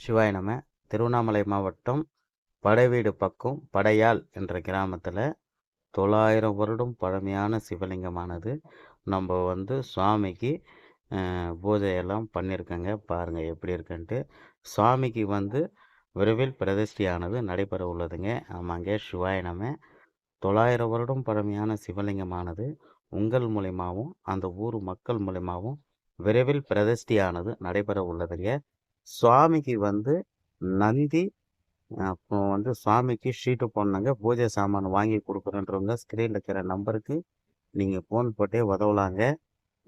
சிவாய நம. திருவண்ணாமலை மாவட்டம் படைவீடு பக்கம் படையாள் என்ற கிராமத்தில் 900 வருடம் பழமையான சிவலிங்கமானது நம்ம சுவாமிக்கு பூஜையெல்லாம் பண்ணியிருக்கேங்க. பாருங்கள் எப்படி இருக்குன்ட்டு. சுவாமிக்கு விரைவில் பிரதிஷ்டையானது நடைபெற உள்ளதுங்க. ஆமாங்க, சிவாய நம. 900 வருடம் பழமையான சிவலிங்கமானது உங்கள் மூலியமாகவும் அந்த ஊர் மக்கள் மூலியமாகவும் விரைவில் பிரதிஷ்டையானது நடைபெற உள்ளதுங்க. சுவாமிக்கு நந்தி, அப்போ சுவாமிக்கு ஷீட்டு போடணுங்க. பூஜை சாமான் வாங்கி கொடுக்குறேன்றவங்க ஸ்க்ரீனில் இருக்கிற நம்பருக்கு நீங்கள் ஃபோன் போட்டே உதவலாங்க.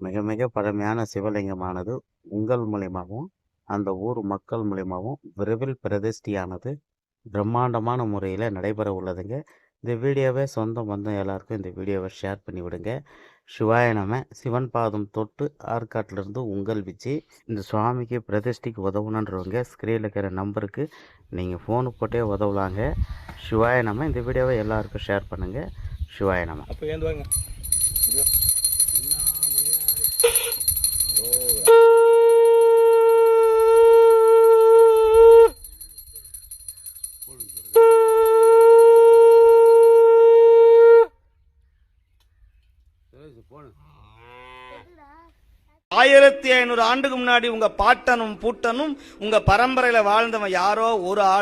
மிக மிக பழமையான சிவலிங்கமானது உங்கள் மூலியமாகவும் அந்த ஊர் மக்கள் மூலியமாகவும் விரைவில் பிரதிஷ்டையானது பிரம்மாண்டமான முறையில் நடைபெற உள்ளதுங்க. இந்த வீடியோவை சொந்தம் பந்தம் எல்லாருக்கும் இந்த வீடியோவை ஷேர் பண்ணி விடுங்க. சிவாய நம. சிவன் பாதம் தொட்டு ஆற்காட்டிலிருந்து உங்கள் விஜி. இந்த சுவாமிக்கு பிரதிஷ்டைக்கு உதவணுன்றவங்க ஸ்க்ரீனில் இருக்கிற நம்பருக்கு நீங்கள் ஃபோனு போட்டே உதவலாங்க. சிவாய நம. இந்த வீடியோவை எல்லாருக்கும் ஷேர் பண்ணுங்கள். சிவாய நம. போன 1500 ஆண்டுக்கு முன்னாடி உங்க பாட்டனும் பூட்டனும் உங்க பரம்பரையில வாழ்ந்தவன் யாரோ ஒரு ஆள்